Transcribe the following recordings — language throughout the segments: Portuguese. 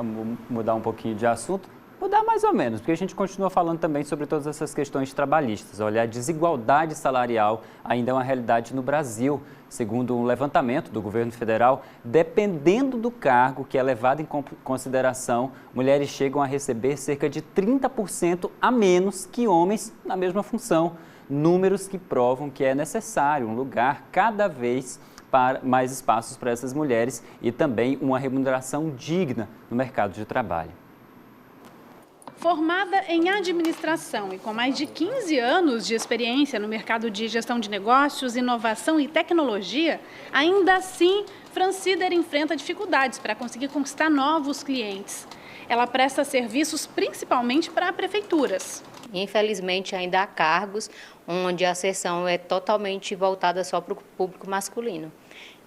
mudar um pouquinho de assunto, mudar mais ou menos, porque a gente continua falando também sobre todas essas questões trabalhistas. Olha, a desigualdade salarial ainda é uma realidade no Brasil. Segundo um levantamento do governo federal, dependendo do cargo que é levado em consideração, mulheres chegam a receber cerca de 30% a menos que homens na mesma função. Números que provam que é necessário um lugar cada vez para mais espaços para essas mulheres e também uma remuneração digna no mercado de trabalho. Formada em administração e com mais de 15 anos de experiência no mercado de gestão de negócios, inovação e tecnologia, ainda assim, Francider enfrenta dificuldades para conseguir conquistar novos clientes. Ela presta serviços principalmente para prefeituras. Infelizmente, ainda há cargos onde a sessão é totalmente voltada só para o público masculino.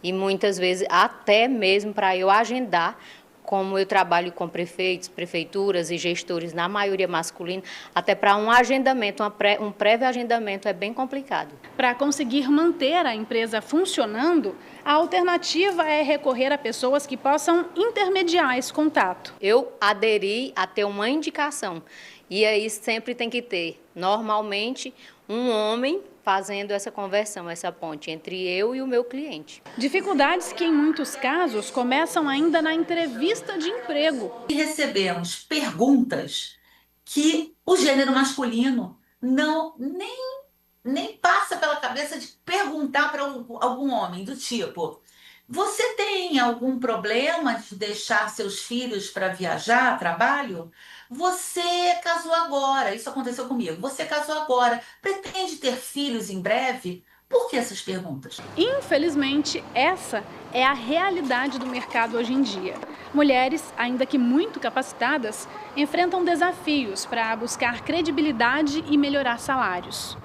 E muitas vezes, até mesmo para eu agendar, como eu trabalho com prefeitos, prefeituras e gestores, na maioria masculina, até para um agendamento, um prévio agendamento é bem complicado. Para conseguir manter a empresa funcionando, a alternativa é recorrer a pessoas que possam intermediar esse contato. Eu aderi a ter uma indicação, e aí sempre tem que ter, normalmente, um homem fazendo essa conversão, essa ponte entre eu e o meu cliente. Dificuldades que, em muitos casos, começam ainda na entrevista de emprego. E recebemos perguntas que o gênero masculino nem passa pela cabeça de perguntar para algum homem, do tipo: você tem algum problema de deixar seus filhos para viajar a trabalho? Você casou agora, isso aconteceu comigo. Você casou agora, pretende ter filhos em breve? Por que essas perguntas? Infelizmente, essa é a realidade do mercado hoje em dia. Mulheres, ainda que muito capacitadas, enfrentam desafios para buscar credibilidade e melhorar salários.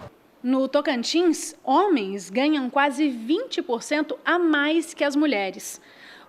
No Tocantins, homens ganham quase 20% a mais que as mulheres.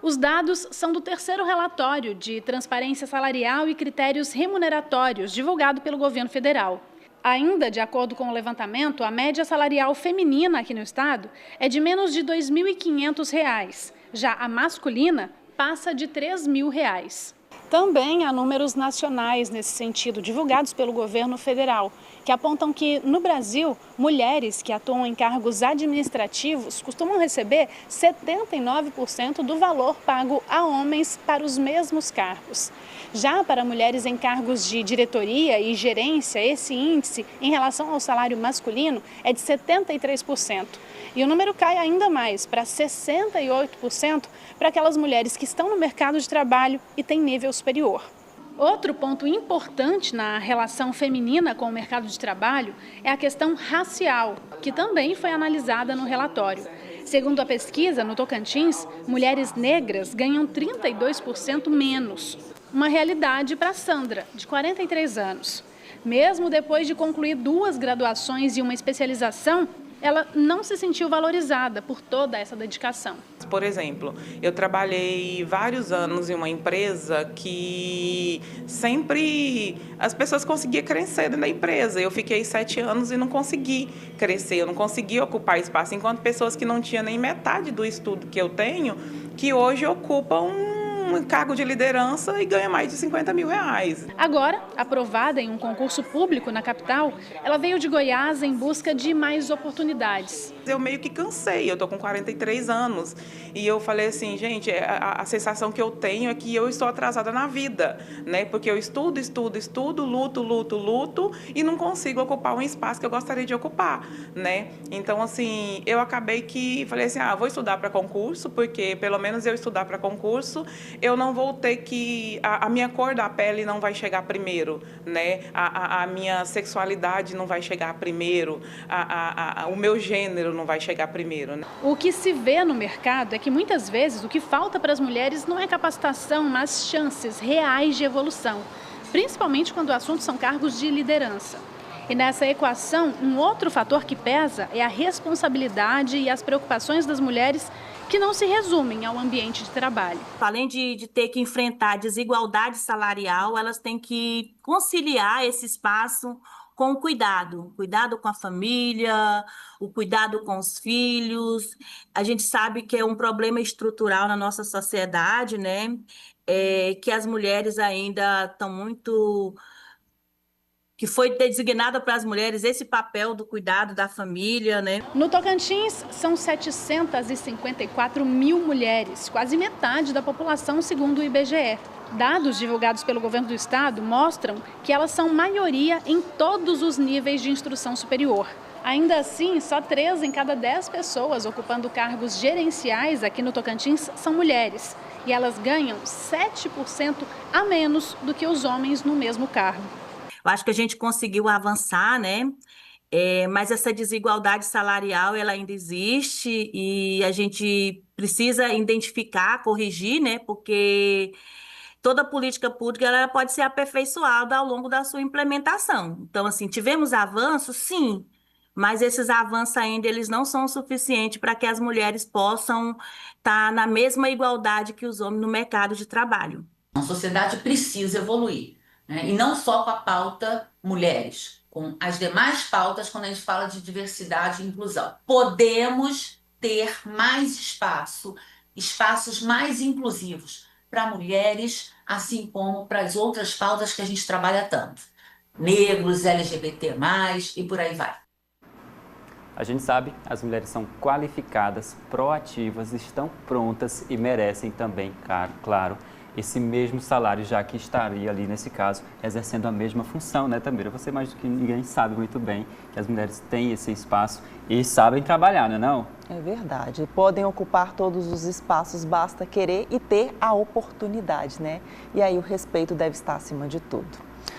Os dados são do terceiro relatório de transparência salarial e critérios remuneratórios divulgado pelo governo federal. Ainda de acordo com o levantamento, a média salarial feminina aqui no estado é de menos de R$ 2.500. Já a masculina passa de R$ 3.000. Também há números nacionais nesse sentido, divulgados pelo governo federal, que apontam que, no Brasil, mulheres que atuam em cargos administrativos costumam receber 79% do valor pago a homens para os mesmos cargos. Já para mulheres em cargos de diretoria e gerência, esse índice, em relação ao salário masculino, é de 73%. E o número cai ainda mais, para 68%, para aquelas mulheres que estão no mercado de trabalho e têm nível superior. Outro ponto importante na relação feminina com o mercado de trabalho é a questão racial, que também foi analisada no relatório. Segundo a pesquisa, no Tocantins, mulheres negras ganham 32% menos. Uma realidade para Sandra, de 43 anos. Mesmo depois de concluir 2 graduações e uma especialização, ela não se sentiu valorizada por toda essa dedicação. Por exemplo, eu trabalhei vários anos em uma empresa que sempre as pessoas conseguiam crescer dentro da empresa. Eu fiquei 7 anos e não consegui crescer, eu não consegui ocupar espaço, enquanto pessoas que não tinham nem metade do estudo que eu tenho, que hoje ocupam um cargo de liderança e ganha mais de R$50 mil. Agora, aprovada em um concurso público na capital, ela veio de Goiás em busca de mais oportunidades. Eu meio que cansei, eu tô com 43 anos e eu falei assim, gente, a sensação que eu tenho é que eu estou atrasada na vida, né? Porque eu estudo, luto e não consigo ocupar um espaço que eu gostaria de ocupar, né? Então, assim, eu acabei que falei assim, vou estudar para concurso, porque pelo menos eu estudar para concurso, eu não vou ter que... A minha cor da pele não vai chegar primeiro, né? A minha sexualidade não vai chegar primeiro, o meu gênero não vai chegar primeiro, né? O que se vê no mercado é que muitas vezes o que falta para as mulheres não é capacitação, mas chances reais de evolução, principalmente quando o assunto são cargos de liderança. E nessa equação, um outro fator que pesa é a responsabilidade e as preocupações das mulheres que não se resumem ao ambiente de trabalho. Além de ter que enfrentar a desigualdade salarial, elas têm que conciliar esse espaço com o cuidado com a família, o cuidado com os filhos. A gente sabe que é um problema estrutural na nossa sociedade, né? Que as mulheres ainda estão muito... que foi designada para as mulheres esse papel do cuidado da família, né? No Tocantins, são 754 mil mulheres, quase metade da população, segundo o IBGE. Dados divulgados pelo governo do estado mostram que elas são maioria em todos os níveis de instrução superior. Ainda assim, só 3 em cada 10 pessoas ocupando cargos gerenciais aqui no Tocantins são mulheres. E elas ganham 7% a menos do que os homens no mesmo cargo. Eu acho que a gente conseguiu avançar, né? Mas essa desigualdade salarial, ela ainda existe e a gente precisa identificar, corrigir, né? Porque toda política pública ela pode ser aperfeiçoada ao longo da sua implementação. Então, assim, tivemos avanços, sim, mas esses avanços ainda eles não são suficientes para que as mulheres possam estar na mesma igualdade que os homens no mercado de trabalho. A sociedade precisa evoluir, né? E não só com a pauta mulheres, com as demais pautas quando a gente fala de diversidade e inclusão. Podemos ter mais espaços mais inclusivos para mulheres, assim como para as outras pautas que a gente trabalha tanto. Negros, LGBT+, e por aí vai. A gente sabe, as mulheres são qualificadas, proativas, estão prontas e merecem também, claro, esse mesmo salário, já que estaria ali, nesse caso, exercendo a mesma função, né, Tamira? Você mais do que ninguém sabe muito bem que as mulheres têm esse espaço e sabem trabalhar, não é não? É verdade. Podem ocupar todos os espaços, basta querer e ter a oportunidade, né? E aí o respeito deve estar acima de tudo.